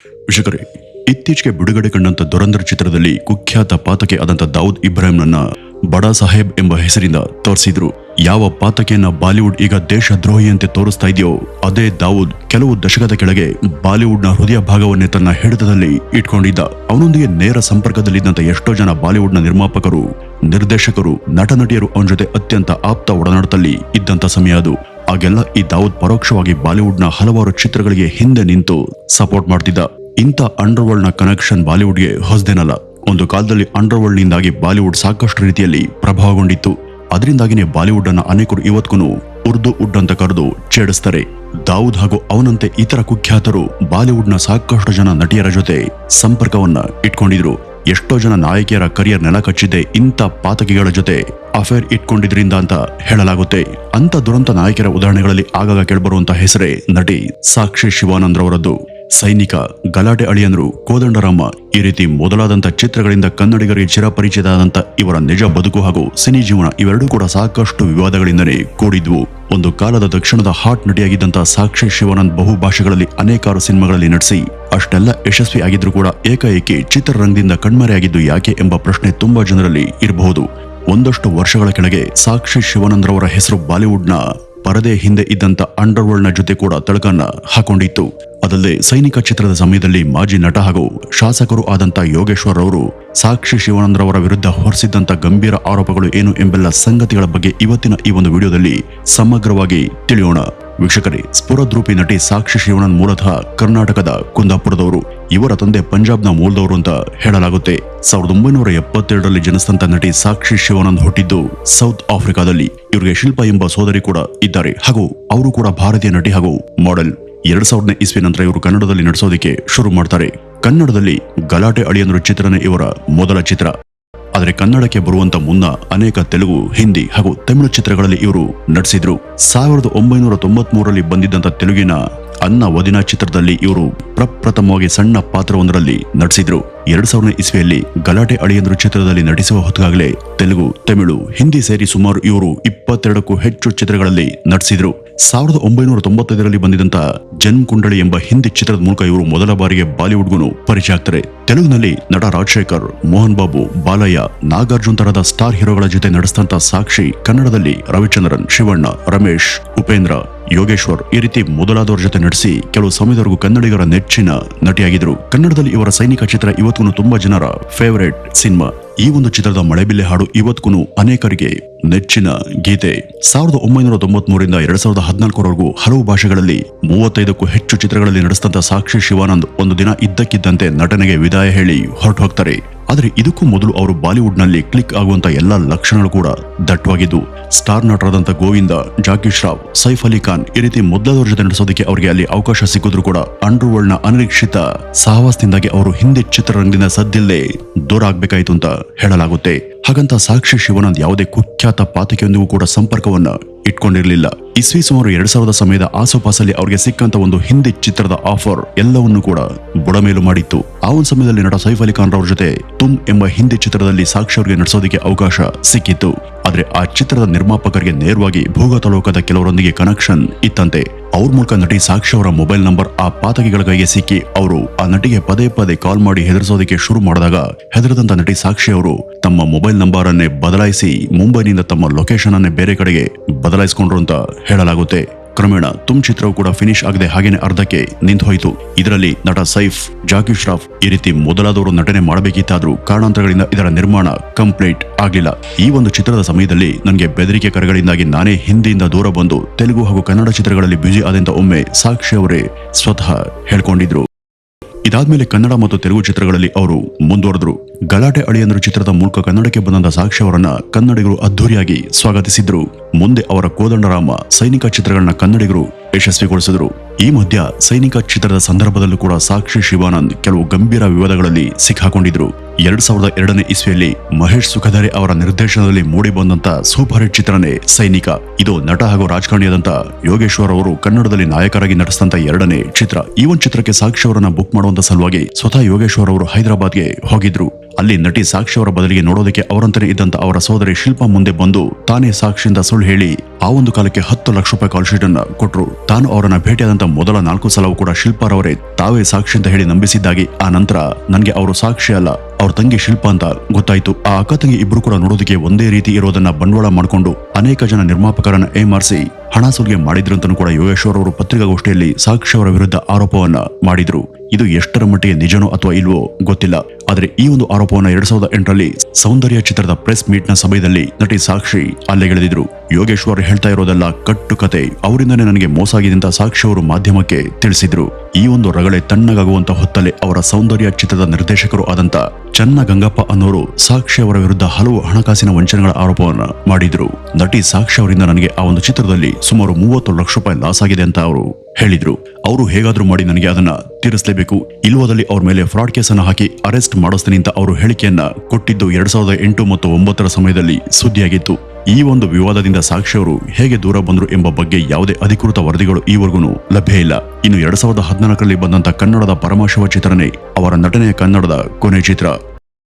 ವೀಕ್ಷಕರೇ, ಇತ್ತೀಚೆಗೆ ಬಿಡುಗಡೆ ಕಂಡಂತ ದುರಂಧರ್ ಚಿತ್ರದಲ್ಲಿ ಕುಖ್ಯಾತ ಪಾತಕಿ ಆದಂತ ದಾವೂದ್ ಇಬ್ರಾಹಿಂನನ್ನ ಬಡಾ ಸಾಹೇಬ್ ಎಂಬ ಹೆಸರಿಂದ ತೋರಿಸಿದ್ರು. ಯಾವ ಪಾತಕಿಯನ್ನ ಬಾಲಿವುಡ್ ಈಗ ದೇಶದ್ರೋಹಿಯಂತೆ ತೋರಿಸ್ತಾ ಇದೆಯೋ ಅದೇ ದಾವೂದ್ ಕೆಲವು ದಶಕದ ಕೆಳಗೆ ಬಾಲಿವುಡ್ನ ಹೃದಯ ಭಾಗವನ್ನೇ ತನ್ನ ಹಿಡಿತದಲ್ಲಿ ಇಟ್ಕೊಂಡಿದ್ದ. ಅವನೊಂದಿಗೆ ನೇರ ಸಂಪರ್ಕದಲ್ಲಿದ್ದಂತ ಎಷ್ಟೋ ಜನ ಬಾಲಿವುಡ್ನ ನಿರ್ಮಾಪಕರು, ನಿರ್ದೇಶಕರು, ನಟ ನಟಿಯರು ಅವನ ಜೊತೆ ಅತ್ಯಂತ ಆಪ್ತ ಒಡನಾಟದಲ್ಲಿ ಇದ್ದಂತ ಸಮಯ ಅದು. ಆಗೆಲ್ಲ ಈ ದಾವೂದ್ ಪರೋಕ್ಷವಾಗಿ ಬಾಲಿವುಡ್ನ ಹಲವಾರು ಚಿತ್ರಗಳಿಗೆ ಹಿಂದೆ ನಿಂತು ಸಪೋರ್ಟ್ ಮಾಡ್ತಿದ್ದ. ಇಂಥ ಅಂಡರ್ವರ್ಲ್ಡ್ ನ ಕನೆಕ್ಷನ್ ಬಾಲಿವುಡ್ಗೆ ಹೊಸದೇನಲ್ಲ. ಒಂದು ಕಾಲದಲ್ಲಿ ಅಂಡರ್ವರ್ಲ್ಡ್ ನಿಂದಾಗಿ ಬಾಲಿವುಡ್ ಸಾಕಷ್ಟು ರೀತಿಯಲ್ಲಿ ಪ್ರಭಾವಗೊಂಡಿತ್ತು. ಅದರಿಂದಾಗಿನೇ ಬಾಲಿವುಡ್ ಅನ್ನ ಅನೇಕರು ಇವತ್ಗೂ ಉರ್ದು ವುಡ್ ಅಂತ ಕರೆದು ಛೇಡಿಸ್ತಾರೆ. ದಾವೂದ್ ಹಾಗೂ ಅವನಂತೆ ಇತರ ಕುಖ್ಯಾತರು ಬಾಲಿವುಡ್ನ ಸಾಕಷ್ಟು ಜನ ನಟಿಯರ ಜೊತೆ ಸಂಪರ್ಕವನ್ನ ಇಟ್ಕೊಂಡಿದ್ರು. ಎಷ್ಟೋ ಜನ ನಾಯಕಿಯರ ಕರಿಯರ್ ನೆಲ ಕಚ್ಚಿದ್ದೆ ಇಂಥ ಪಾತಕಿಗಳ ಜೊತೆ ಅಫೇರ್ ಇಟ್ಕೊಂಡಿದ್ರಿಂದ ಅಂತ ಹೇಳಲಾಗುತ್ತೆ. ಅಂತ ದುರಂತ ನಾಯಕಿಯರ ಉದಾಹರಣೆಗಳಲ್ಲಿ ಆಗಾಗ ಕೇಳಬರುವಂತ ಹೆಸರೇ ನಟಿ ಸಾಕ್ಷಿ ಶಿವಾನಂದ್ ರವರದ್ದು. ಸೈನಿಕ, ಗಲಾಟೆ ಅಳಿಯಂದ್ರು, ಕೋದಂಡರಾಮ ಈ ರೀತಿ ಮೊದಲಾದಂತ ಚಿತ್ರಗಳಿಂದ ಕನ್ನಡಿಗರಿಗೆ ಚಿರಪರಿಚಿತರಾದಂತ ಇವರ ನಿಜ ಬದುಕು ಹಾಗೂ ಸಿನಿ ಜೀವನ ಇವೆರಡೂ ಕೂಡ ಸಾಕಷ್ಟು ವಿವಾದಗಳಿಂದಲೇ ಕೂಡಿದ್ವು. ಒಂದು ಕಾಲದ ದಕ್ಷಿಣದ ಹಾಟ್ ನಟಿಯಾಗಿದ್ದಂತ ಸಾಕ್ಷಿ ಶಿವಾನಂದ್ ಬಹುಭಾಷೆಗಳಲ್ಲಿ ಅನೇಕಾರು ಸಿನಿಮಾಗಳಲ್ಲಿ ನಟಿಸಿ ಅಷ್ಟೆಲ್ಲ ಯಶಸ್ವಿ ಆಗಿದ್ರು ಕೂಡ ಏಕಾಏಕಿ ಚಿತ್ರರಂಗದಿಂದ ಕಣ್ಮರೆಯಾಗಿದ್ದು ಯಾಕೆ ಎಂಬ ಪ್ರಶ್ನೆ ತುಂಬಾ ಜನರಲ್ಲಿ ಇರಬಹುದು. ಒಂದಷ್ಟು ವರ್ಷಗಳ ಕೆಳಗೆ ಸಾಕ್ಷಿ ಶಿವಾನಂದ್ ರವರ ಹೆಸರು ಬಾಲಿವುಡ್ನ ಪರದೆ ಹಿಂದೆ ಇದ್ದಂತ ಅಂಡರ್ವರ್ಲ್ಡ್ ನ ಜೊತೆ ಕೂಡ ತಳಕನ್ನ ಹಾಕೊಂಡಿತ್ತು. ಅದಲ್ಲದೆ ಸೈನಿಕ ಚಿತ್ರದ ಸಮಯದಲ್ಲಿ ಮಾಜಿ ನಟ ಹಾಗೂ ಶಾಸಕರು ಆದಂತ ಯೋಗೇಶ್ವರ್ ಅವರು ಸಾಕ್ಷಿ ಶಿವಾನಂದ್ ರವರ ವಿರುದ್ಧ ಹೊರಿಸಿದ್ದಂತ ಗಂಭೀರ ಆರೋಪಗಳು ಏನು ಎಂಬೆಲ್ಲ ಸಂಗತಿಗಳ ಬಗ್ಗೆ ಇವತ್ತಿನ ಈ ಒಂದು ವಿಡಿಯೋದಲ್ಲಿ ಸಮಗ್ರವಾಗಿ ತಿಳಿಯೋಣ. ವೀಕ್ಷಕರೇ, ಸ್ಫುರದ್ರೂಪಿ ನಟಿ ಸಾಕ್ಷಿ ಶಿವಾನಂದ್ ಮೂಲತಃ ಕರ್ನಾಟಕದ ಕುಂದಾಪುರದವರು. ಇವರ ತಂದೆ ಪಂಜಾಬ್ನ ಮೂಲದವರು ಅಂತ ಹೇಳಲಾಗುತ್ತೆ. 1972ರಲ್ಲಿ ಜನಿಸಿದಂತ ನಟಿ ಸಾಕ್ಷಿ ಶಿವಾನಂದ್ ಹುಟ್ಟಿದ್ದು ಸೌತ್ ಆಫ್ರಿಕಾದಲ್ಲಿ. ಇವರಿಗೆ ಶಿಲ್ಪಾ ಎಂಬ ಸೋದರಿ ಕೂಡ ಇದ್ದಾರೆ ಹಾಗೂ ಅವರು ಕೂಡ ಭಾರತೀಯ ನಟಿ ಹಾಗೂ ಮಾಡೆಲ್. 2000ನೇ ಇಸ್ವಿ ನಂತರ ಇವರು ಕನ್ನಡದಲ್ಲಿ ನಟಿಸೋದಕ್ಕೆ ಶುರು ಮಾಡ್ತಾರೆ. ಕನ್ನಡದಲ್ಲಿ ಗಲಾಟೆ ಅಳಿಯಂದ್ರು ಚಿತ್ರನೇ ಇವರ ಮೊದಲ ಚಿತ್ರ. ಆದರೆ ಕನ್ನಡಕ್ಕೆ ಬರುವಂತ ಮುನ್ನ ಅನೇಕ ತೆಲುಗು, ಹಿಂದಿ ಹಾಗೂ ತಮಿಳು ಚಿತ್ರಗಳಲ್ಲಿ ಇವರು ನಟಿಸಿದ್ರು. 1993ರಲ್ಲಿ ಬಂದಿದ್ದಂತ ತೆಲುಗಿನ ಅನ್ನ ವದಿನ ಚಿತ್ರದಲ್ಲಿ ಇವರು ಪ್ರಪ್ರಥಮವಾಗಿ ಸಣ್ಣ ಪಾತ್ರವೊಂದರಲ್ಲಿ ನಟಿಸಿದ್ರು. 2000ನೇ ಇಸ್ವಿಯಲ್ಲಿ ಗಲಾಟೆ ಅಳಿಯಂದ್ರು ಚಿತ್ರದಲ್ಲಿ ನಟಿಸುವ ಹೊತ್ತಾಗಲೇ ತೆಲುಗು, ತಮಿಳು, ಹಿಂದಿ ಸೇರಿ ಸುಮಾರು ಇವರು 22ಕ್ಕೂ ಹೆಚ್ಚು ಚಿತ್ರಗಳಲ್ಲಿ ನಟಿಸಿದ್ರು. 1995ರಲ್ಲಿ ಬಂದಿದ್ದಂತ ಜನ್ಮ್ ಕುಂಡಳಿ ಎಂಬ ಹಿಂದಿ ಚಿತ್ರದ ಮೂಲಕ ಇವರು ಮೊದಲ ಬಾರಿಗೆ ಬಾಲಿವುಡ್ಗೂ ಪರಿಚಯ ಆಗ್ತಾರೆ. ತೆಲುಗಿನಲ್ಲಿ ನಟ ರಾಜಶೇಖರ್, ಮೋಹನ್ ಬಾಬು, ಬಾಲಯ್ಯ, ನಾಗಾರ್ಜುನ್ ತರಹದ ಸ್ಟಾರ್ ಹೀರೋಗಳ ಜೊತೆ ನಡೆಸಿದಂತ ಸಾಕ್ಷಿ ಕನ್ನಡದಲ್ಲಿ ರವಿಚಂದ್ರನ್, ಶಿವಣ್ಣ, ರಮೇಶ್, ಉಪೇಂದ್ರ, ಯೋಗೇಶ್ವರ್ ಈ ರೀತಿ ಮೊದಲಾದವರ ಜೊತೆ ನಟಿಸಿ ಕೆಲವು ಸಮಯದವರೆಗೂ ಕನ್ನಡಿಗರ ನೆಚ್ಚಿನ ನಟಿಯಾಗಿದ್ರು. ಕನ್ನಡದಲ್ಲಿ ಇವರ ಸೈನಿಕ ಚಿತ್ರ ಇವತ್ತು ತುಂಬಾ ಜನರ ಫೇವರೇಟ್ ಸಿನಿಮಾ. ಈ ಒಂದು ಚಿತ್ರದ ಮಳೆಬಿಲ್ಲೆ ಹಾಡು ಇವತ್ತು ಅನೇಕರಿಗೆ ನೆಚ್ಚಿನ ಗೀತೆ. 1993ರಿಂದ 2014ರವರೆಗೂ ಹಲವು ಭಾಷೆಗಳಲ್ಲಿ 35ಕ್ಕೂ ಹೆಚ್ಚು ಚಿತ್ರಗಳಲ್ಲಿ ನಡೆಸಿದಂತ ಸಾಕ್ಷಿ ಶಿವಾನಂದ್ ಒಂದು ದಿನ ಇದ್ದಕ್ಕಿದ್ದಂತೆ ನಟನೆಗೆ ವಿದಾಯ ಹೇಳಿ ಹೊರಟು ಹೋಗ್ತಾರೆ. ಆದರೆ ಇದಕ್ಕೂ ಮೊದಲು ಅವರು ಬಾಲಿವುಡ್ ನಲ್ಲಿ ಕ್ಲಿಕ್ ಆಗುವಂತ ಎಲ್ಲಾ ಲಕ್ಷಣಗಳು ಕೂಡ ದಟ್ಟವಾಗಿದ್ದು. ಸ್ಟಾರ್ ನಟರಾದಂತ ಗೋವಿಂದ, ಜಾಕಿ ಶ್ರಾಫ್, ಸೈಫ್ ಅಲಿ ಖಾನ್ ಈ ರೀತಿ ಮೊದಲಾದವರ ಜೊತೆ ನಡೆಸೋದಕ್ಕೆ ಅವರಿಗೆ ಅಲ್ಲಿ ಅವಕಾಶ ಸಿಕ್ಕಿದ್ರು ಕೂಡ ಅಂಡರ್ವರ್ಲ್ಡ್ ನ ಅನಿರೀಕ್ಷಿತ ಸಹವಾಸದಿಂದಾಗಿ ಅವರು ಹಿಂದಿ ಚಿತ್ರರಂಗದಿಂದ ಸದ್ದಿಲ್ಲದೆ ದೂರ ಆಗ್ಬೇಕಾಯ್ತು ಅಂತ ಹೇಳಲಾಗುತ್ತೆ. ಹಾಗಂತ ಸಾಕ್ಷಿ ಶಿವಾನಂದ್ ಯಾವುದೇ ಕುಖ್ಯಾತ ಪಾತಕಿಯೊಂದಿಗೂ ಕೂಡ ಸಂಪರ್ಕವನ್ನ ಇಟ್ಕೊಂಡಿರಲಿಲ್ಲ. ಇಸ್ವಿ ಸುಮಾರು 2000ರ ಸಮಯದ ಆಸುಪಾಸಲ್ಲಿ ಅವರಿಗೆ ಸಿಕ್ಕಂತ ಒಂದು ಹಿಂದಿ ಚಿತ್ರದ ಆಫರ್ ಎಲ್ಲವನ್ನೂ ಕೂಡ ಬುಡಮೇಲು ಮಾಡಿತ್ತು. ಆ ಒಂದು ಸಮಯದಲ್ಲಿ ನಟ ಸೈಫ್ ಅಲಿ ಖಾನ್ ರವರ ಜೊತೆ ತುಮ್ ಎಂಬ ಹಿಂದಿ ಚಿತ್ರದಲ್ಲಿ ಸಾಕ್ಷಿ ಅವರಿಗೆ ನಡೆಸೋದಕ್ಕೆ ಅವಕಾಶ ಸಿಕ್ಕಿತ್ತು. ಆದ್ರೆ ಆ ಚಿತ್ರದ ನಿರ್ಮಾಪಕರಿಗೆ ನೇರವಾಗಿ ಭೂಗತ ಲೋಕದ ಕೆಲವರೊಂದಿಗೆ ಕನೆಕ್ಷನ್ ಇತ್ತಂತೆ. ಅವ್ರ ಮೂಲಕ ನಟಿ ಸಾಕ್ಷಿ ಅವರ ಮೊಬೈಲ್ ನಂಬರ್ ಆ ಪಾತಕಿಗಳ ಕೈಗೆ ಸಿಕ್ಕಿ ಅವರು ಆ ನಟಿಗೆ ಪದೇ ಪದೇ ಕಾಲ್ ಮಾಡಿ ಹೆದರಿಸೋದಕ್ಕೆ ಶುರು ಮಾಡಿದಾಗ ಹೆದರದಂತ ನಟಿ ಸಾಕ್ಷಿ ಅವರು ತಮ್ಮ ಮೊಬೈಲ್ ನಂಬರ್ ಅನ್ನೇ ಬದಲಾಯಿಸಿ ಮುಂಬೈನಿಂದ ತಮ್ಮ ಲೊಕೇಶನ್ ಅನ್ನೇ ಬೇರೆ ಕಡೆಗೆ ಬದಲಾಯಿಸಿಕೊಂಡ್ರು ಅಂತ ಹೇಳಲಾಗುತ್ತೆ. ಕ್ರಮೇಣ ತುಮ್ ಚಿತ್ರವು ಕೂಡ ಫಿನಿಶ್ ಆಗದೆ ಹಾಗೇನೆ ಅರ್ಧಕ್ಕೆ ನಿಂತು ಹೋಯಿತು. ಇದರಲ್ಲಿ ನಟ ಸೈಫ್, ಜಾಕಿ ಶ್ರಾಫ್ ಈ ರೀತಿ ಮೊದಲಾದವರು ನಟನೆ ಮಾಡಬೇಕಿತ್ತಾದ್ರೂ ಕಾರಣಾಂತರಗಳಿಂದ ಇದರ ನಿರ್ಮಾಣ ಕಂಪ್ಲೀಟ್ ಆಗಲಿಲ್ಲ. ಈ ಒಂದು ಚಿತ್ರದ ಸಮಯದಲ್ಲಿ ನನಗೆ ಬೆದರಿಕೆ ಕರೆಗಳಿಂದಾಗಿ ನಾನೇ ಹಿಂದಿಯಿಂದ ದೂರ ಬಂದು ತೆಲುಗು ಹಾಗೂ ಕನ್ನಡ ಚಿತ್ರಗಳಲ್ಲಿ ಬ್ಯುಸಿ ಆದಂತ ಒಮ್ಮೆ ಸಾಕ್ಷಿ ಅವರೇ ಸ್ವತಃ ಹೇಳ್ಕೊಂಡಿದ್ರು. ಇದಾದ್ಮೇಲೆ ಕನ್ನಡ ಮತ್ತು ತೆಲುಗು ಚಿತ್ರಗಳಲ್ಲಿ ಅವರು ಮುಂದುವರೆದ್ರು. ಗಲಾಟೆ ಅಳಿಯಂದ್ರು ಚಿತ್ರದ ಮೂಲಕ ಕನ್ನಡಕ್ಕೆ ಬಂದಂತ ಸಾಕ್ಷಿ ಅವರನ್ನ ಕನ್ನಡಿಗರು ಅದ್ಧೂರಿಯಾಗಿ ಸ್ವಾಗತಿಸಿದ್ರು. ಮುಂದೆ ಅವರ ಕೋದಂಡರಾಮ, ಸೈನಿಕ ಚಿತ್ರಗಳನ್ನ ಕನ್ನಡಿಗರು ಯಶಸ್ವಿಗೊಳಿಸಿದ್ರು. ಈ ಮಧ್ಯ ಸೈನಿಕ ಚಿತ್ರದ ಸಂದರ್ಭದಲ್ಲೂ ಕೂಡ ಸಾಕ್ಷಿ ಶಿವಾನಂದ್ ಕೆಲವು ಗಂಭೀರ ವಿವಾದಗಳಲ್ಲಿ ಸಿಕ್ಕಾಕೊಂಡಿದ್ರು. 2002ನೇ ಇಸ್ವಿಯಲ್ಲಿ ಮಹೇಶ್ ಸುಖಧರೆ ಅವರ ನಿರ್ದೇಶನದಲ್ಲಿ ಮೂಡಿ ಬಂದಂತ ಸೂಪರ್ ಹಿಟ್ ಚಿತ್ರನೇ ಸೈನಿಕ. ಇದು ನಟ ಹಾಗೂ ರಾಜಕಾರಣಿಯಾದಂತ ಯೋಗೇಶ್ವರ್ ಅವರು ಕನ್ನಡದಲ್ಲಿ ನಾಯಕರಾಗಿ ನಟಿಸಿದಂತ 2ನೇ ಚಿತ್ರ. ಈ ಒಂದು ಚಿತ್ರಕ್ಕೆ ಸಾಕ್ಷಿ ಅವರನ್ನ ಬುಕ್ ಮಾಡುವಂತ ಸಲುವಾಗಿ ಸ್ವತಃ ಯೋಗೇಶ್ವರ್ ಅವರು ಹೈದರಾಬಾದ್ಗೆ ಹೋಗಿದ್ರು. ಅಲ್ಲಿ ನಟಿ ಸಾಕ್ಷಿ ಅವರ ಬದಲಿಗೆ ನೋಡೋದಕ್ಕೆ ಅವರಂತಾನೆ ಇದ್ದಂತ ಅವರ ಸೋದರಿ ಶಿಲ್ಪಾ ಮುಂದೆ ಬಂದು ತಾನೇ ಸಾಕ್ಷಿಯಿಂದ ಸುಳ್ಳು ಹೇಳಿ ಆ ಒಂದು ಕಾಲಕ್ಕೆ 10 ಲಕ್ಷ ರೂಪಾಯಿ ಕಾಲ್ ಶೀಟ್ ಅನ್ನ ಕೊಟ್ರು. ತಾನು ಅವರನ್ನ ಭೇಟಿಯಾದಂತ ಮೊದಲ 4 ಸಲವೂ ಕೂಡ ಶಿಲ್ಪಾರವರೇ ತಾವೇ ಸಾಕ್ಷಿ ಅಂತ ಹೇಳಿ ನಂಬಿಸಿದ್ದಾಗಿ, ಆ ನಂತರ ನನಗೆ ಅವರು ಸಾಕ್ಷಿ ಅಲ್ಲ ಅವ್ರ ತಂಗಿ ಶಿಲ್ಪಾ ಅಂತ ಗೊತ್ತಾಯ್ತು. ಆ ಅಕ್ಕ ತಂಗಿ ಇಬ್ರು ಕೂಡ ನೋಡೋದಕ್ಕೆ ಒಂದೇ ರೀತಿ ಇರೋದನ್ನ ಬಂಡವಾಳ ಮಾಡಿಕೊಂಡು ಅನೇಕ ಜನ ನಿರ್ಮಾಪಕರನ್ನ ಏಮಾರಿಸಿ ಹಣ ಸುಲಿಗೆ ಮಾಡಿದ್ರು ಅಂತಲೂ ಕೂಡ ಯೋಗೇಶ್ವರ್ ಅವರು ಪತ್ರಿಕಾಗೋಷ್ಠಿಯಲ್ಲಿ ಸಾಕ್ಷಿ ಅವರ ವಿರುದ್ಧ ಆರೋಪವನ್ನ ಮಾಡಿದ್ರು. ಇದು ಎಷ್ಟರ ಮಟ್ಟಿಗೆ ನಿಜನೋ ಅಥವಾ ಇಲ್ವೋ ಗೊತ್ತಿಲ್ಲ. ಆದ್ರೆ ಈ ಒಂದು ಆರೋಪವನ್ನ 2008ರಲ್ಲಿ ಸೌಂದರ್ಯ ಚಿತ್ರದ ಪ್ರೆಸ್ ಮೀಟ್ ನ ಸಮಯದಲ್ಲಿ ನಟಿ ಸಾಕ್ಷಿ ಅಲ್ಲೆಗೆಳೆದಿದ್ರು. ಯೋಗೇಶ್ವರ್ ಹೇಳ್ತಾ ಇರೋದೆಲ್ಲ ಕಟ್ಟು ಕತೆ, ಅವರಿಂದನೇ ನನಗೆ ಮೋಸ ಆಗಿದೆ ಅಂತ ಸಾಕ್ಷಿ ಅವರು ಮಾಧ್ಯಮಕ್ಕೆ ತಿಳಿಸಿದ್ರು. ಈ ಒಂದು ರಗಳೆ ತಣ್ಣಗಾಗುವಂತ ಹೊತ್ತಲ್ಲೇ ಅವರ ಸೌಂದರ್ಯ ಚಿತ್ರದ ನಿರ್ದೇಶಕರು ಆದಂತ ಚನ್ನ ಗಂಗಪ್ಪ ಅನ್ನೋರು ಸಾಕ್ಷಿ ಅವರ ವಿರುದ್ಧ ಹಲವು ಹಣಕಾಸಿನ ವಂಚನೆಗಳ ಆರೋಪವನ್ನ ಮಾಡಿದ್ರು. ನಟಿ ಸಾಕ್ಷಿ ಅವರಿಂದ ನನಗೆ ಆ ಒಂದು ಚಿತ್ರದಲ್ಲಿ ಸುಮಾರು 30 ಲಕ್ಷ ರೂಪಾಯಿ ಲಾಸ್ ಆಗಿದೆ ಅಂತ ಅವರು ಹೇಳಿದ್ರು. ಅವರು ಹೇಗಾದ್ರೂ ಮಾಡಿ ನನಗೆ ಅದನ್ನ ತೀರಿಸಲೇಬೇಕು, ಇಲ್ವಾದಲ್ಲಿ ಅವ್ರ ಮೇಲೆ ಫ್ರಾಡ್ ಕೇಸ್ ಅನ್ನ ಹಾಕಿ ಅರೆಸ್ಟ್ ಮಾಡಿಸ್ತೀನಿ ಅಂತ ಅವರು ಹೇಳಿಕೆಯನ್ನ ಕೊಟ್ಟಿದ್ದು 2008 ಮತ್ತು 2009 ಸಮಯದಲ್ಲಿ ಸುದ್ದಿಯಾಗಿತ್ತು. ಈ ಒಂದು ವಿವಾದದಿಂದ ಸಾಕ್ಷಿ ಅವರು ಹೇಗೆ ದೂರ ಬಂದ್ರು ಎಂಬ ಬಗ್ಗೆ ಯಾವುದೇ ಅಧಿಕೃತ ವರದಿಗಳು ಈವರೆಗೂ ಲಭ್ಯ ಇಲ್ಲ. ಇನ್ನು 2014ರಲ್ಲಿ ಬಂದಂತ ಕನ್ನಡದ ಪರಮಶಿವ ಚಿತ್ರನೇ ಅವರ ನಟನೆಯ ಕನ್ನಡದ ಕೊನೆ ಚಿತ್ರ.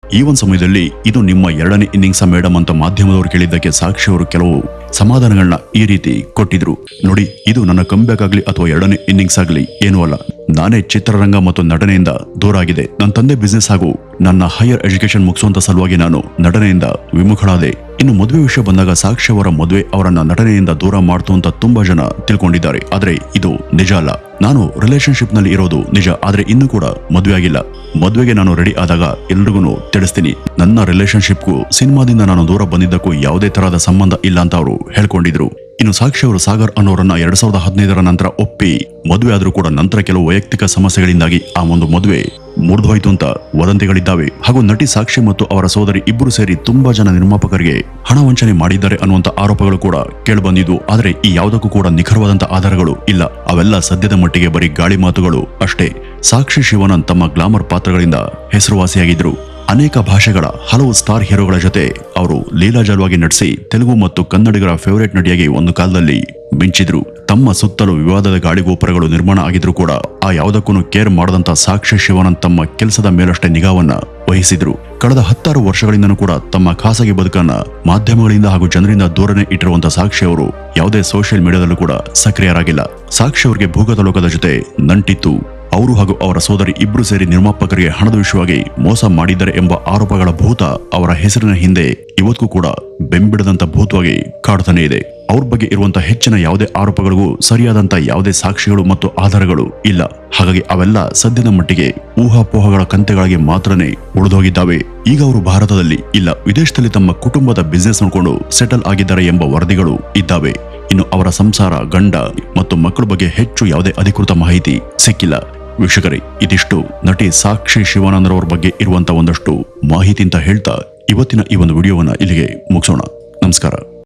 ಈ ಒಂದು ಸಮಯದಲ್ಲಿ ಇದು ನಿಮ್ಮ 2ನೇ ಇನ್ನಿಂಗ್ಸ್ ಮೇಡಮ್ ಅಂತ ಮಾಧ್ಯಮದವರು ಕೇಳಿದ್ದಕ್ಕೆ ಸಾಕ್ಷಿ ಅವರು ಕೆಲವು ಸಮಾಧಾನಗಳನ್ನ ಈ ರೀತಿ ಕೊಟ್ಟಿದ್ರು. ನೋಡಿ, ಇದು ನನ್ನ ಕಂಬ್ಯಾಕ್ ಆಗ್ಲಿ ಅಥವಾ 2ನೇ ಇನ್ನಿಂಗ್ಸ್ ಆಗ್ಲಿ ಏನೂ ಅಲ್ಲ. ನಾನೇ ಚಿತ್ರರಂಗ ಮತ್ತು ನಟನೆಯಿಂದ ದೂರ ಆಗಿದೆ. ನನ್ನ ತಂದೆ ಬಿಸ್ನೆಸ್ ಹಾಗೂ ನನ್ನ ಹೈಯರ್ ಎಜುಕೇಶನ್ ಮುಗಿಸುವಂತ ಸಲುವಾಗಿ ನಾನು ನಟನೆಯಿಂದ ವಿಮುಖಳಾದೆ. ಇನ್ನು ಮದುವೆ ವಿಷಯ ಬಂದಾಗ ಸಾಕ್ಷಿ ಅವರ ಮದುವೆ ಅವರನ್ನ ನಟನೆಯಿಂದ ದೂರ ಮಾಡ್ತು ಅಂತ ತುಂಬಾ ಜನ ತಿಳ್ಕೊಂಡಿದ್ದಾರೆ. ಆದ್ರೆ ಇದು ನಿಜ ಅಲ್ಲ. ನಾನು ರಿಲೇಶನ್ಶಿಪ್ ನಲ್ಲಿ ಇರೋದು ನಿಜ, ಆದ್ರೆ ಇನ್ನೂ ಕೂಡ ಮದುವೆ ಆಗಿಲ್ಲ. ಮದುವೆಗೆ ನಾನು ರೆಡಿ ಆದಾಗ ಎಲ್ರಿಗೂ ತಿಳಿಸ್ತೀನಿ. ನನ್ನ ರಿಲೇಶನ್ಶಿಪ್ಗೂ ಸಿನಿಮಾದಿಂದ ನಾನು ದೂರ ಬಂದಿದ್ದಕ್ಕೂ ಯಾವುದೇ ತರಹದ ಸಂಬಂಧ ಇಲ್ಲ ಅಂತ ಅವರು ಹೇಳ್ಕೊಂಡಿದ್ರು. ಇನ್ನು ಸಾಕ್ಷಿ ಅವರು ಸಾಗರ್ ಅನ್ನೋರನ್ನ 2015ರ ನಂತರ ಒಪ್ಪಿ ಮದುವೆ ಆದ್ರೂ ಕೂಡ ನಂತರ ಕೆಲವು ವೈಯಕ್ತಿಕ ಸಮಸ್ಯೆಗಳಿಂದಾಗಿ ಆ ಒಂದು ಮದುವೆ ಮುರಿದೋಯ್ತು ಅಂತ ವದಂತಿಗಳಿದ್ದಾವೆ. ಹಾಗೂ ನಟಿ ಸಾಕ್ಷಿ ಮತ್ತು ಅವರ ಸೋದರಿ ಇಬ್ಬರು ಸೇರಿ ತುಂಬಾ ಜನ ನಿರ್ಮಾಪಕರಿಗೆ ಹಣ ವಂಚನೆ ಮಾಡಿದ್ದಾರೆ ಅನ್ನುವಂತ ಆರೋಪಗಳು ಕೂಡ ಕೇಳಿಬಂದಿದ್ದು. ಆದ್ರೆ ಈ ಯಾವುದಕ್ಕೂ ಕೂಡ ನಿಖರವಾದಂತ ಆಧಾರಗಳು ಇಲ್ಲ. ಅವೆಲ್ಲ ಸದ್ಯದ ಮಟ್ಟಿಗೆ ಬರೀ ಗಾಳಿ ಮಾತುಗಳು ಅಷ್ಟೇ. ಸಾಕ್ಷಿ ಶಿವಾನಂದ್ ತಮ್ಮ ಗ್ಲಾಮರ್ ಪಾತ್ರಗಳಿಂದ ಹೆಸರುವಾಸಿಯಾಗಿದ್ರು. ಅನೇಕ ಭಾಷೆಗಳ ಹಲವು ಸ್ಟಾರ್ ಹೀರೋಗಳ ಜೊತೆ ಅವರು ಲೀಲಾಜಾಲವಾಗಿ ನಟಿಸಿ ತೆಲುಗು ಮತ್ತು ಕನ್ನಡಿಗರ ಫೇವರೇಟ್ ನಟಿಯಾಗಿ ಒಂದು ಕಾಲದಲ್ಲಿ ಮಿಂಚಿದ್ರು. ತಮ್ಮ ಸುತ್ತಲೂ ವಿವಾದದ ಗಾಳಿಗೋಪುರಗಳು ನಿರ್ಮಾಣ ಆಗಿದ್ರು ಕೂಡ ಆ ಯಾವುದಕ್ಕೂ ಕೇರ್ ಮಾಡದಂತ ಸಾಕ್ಷಿ ಶಿವಾನಂದ್ ತಮ್ಮ ಕೆಲಸದ ಮೇಲಷ್ಟೇ ನಿಗಾವನ್ನ ವಹಿಸಿದ್ರು. ಕಳೆದ 10 ವರ್ಷಗಳಿಂದನೂ ಕೂಡ ತಮ್ಮ ಖಾಸಗಿ ಬದುಕನ್ನ ಮಾಧ್ಯಮಗಳಿಂದ ಹಾಗೂ ಜನರಿಂದ ದೂರನೇ ಇಟ್ಟಿರುವಂತ ಸಾಕ್ಷಿ ಅವರು ಯಾವುದೇ ಸೋಷಿಯಲ್ ಮೀಡಿಯಾದಲ್ಲೂ ಕೂಡ ಸಕ್ರಿಯರಾಗಿಲ್ಲ. ಸಾಕ್ಷಿ ಅವರಿಗೆ ಭೂಗತ ಲೋಕದ ಜೊತೆ ನಂಟಿತ್ತು. ಅವರು ಹಾಗೂ ಅವರ ಸೋದರಿ ಇಬ್ರು ಸೇರಿ ನಿರ್ಮಾಪಕರಿಗೆ ಹಣದ ವಿಷಯವಾಗಿ ಮೋಸ ಮಾಡಿದ್ದಾರೆ ಎಂಬ ಆರೋಪಗಳ ಭೂತ ಅವರ ಹೆಸರಿನ ಹಿಂದೆ ಇವತ್ತಿಗೂ ಕೂಡ ಬೆಂಬಿಡದಂತ ಭೂತವಾಗಿ ಕಾಡ್ತಾನೆ ಇದೆ. ಅವ್ರ ಬಗ್ಗೆ ಇರುವಂತಹ ಹೆಚ್ಚಿನ ಯಾವುದೇ ಆರೋಪಗಳಿಗೂ ಸರಿಯಾದಂತ ಯಾವುದೇ ಸಾಕ್ಷಿಗಳು ಮತ್ತು ಆಧಾರಗಳು ಇಲ್ಲ. ಹಾಗಾಗಿ ಅವೆಲ್ಲ ಸದ್ಯದ ಮಟ್ಟಿಗೆ ಊಹಾಪೋಹಗಳ ಕಂತೆಗಳಾಗಿ ಮಾತ್ರನೇ ಉಳಿದೋಗಿದ್ದಾವೆ. ಈಗ ಅವರು ಭಾರತದಲ್ಲಿ ಇಲ್ಲ, ವಿದೇಶದಲ್ಲಿ ತಮ್ಮ ಕುಟುಂಬದ ಬಿಸ್ನೆಸ್ ನೋಡಿಕೊಂಡು ಸೆಟಲ್ ಆಗಿದ್ದಾರೆ ಎಂಬ ವರದಿಗಳು ಇದ್ದಾವೆ. ಇನ್ನು ಅವರ ಸಂಸಾರ, ಗಂಡ ಮತ್ತು ಮಕ್ಕಳ ಬಗ್ಗೆ ಹೆಚ್ಚು ಯಾವುದೇ ಅಧಿಕೃತ ಮಾಹಿತಿ ಸಿಕ್ಕಿಲ್ಲ. ವೀಕ್ಷಕರೇ, ಇದಿಷ್ಟು ನಟಿ ಸಾಕ್ಷಿ ಶಿವಾನಂದ್ರವರ ಬಗ್ಗೆ ಇರುವಂತಹ ಒಂದಷ್ಟು ಮಾಹಿತಿ ಅಂತ ಹೇಳ್ತಾ ಇವತ್ತಿನ ಈ ಒಂದು ವಿಡಿಯೋವನ್ನ ಇಲ್ಲಿಗೆ ಮುಗಿಸೋಣ. ನಮಸ್ಕಾರ.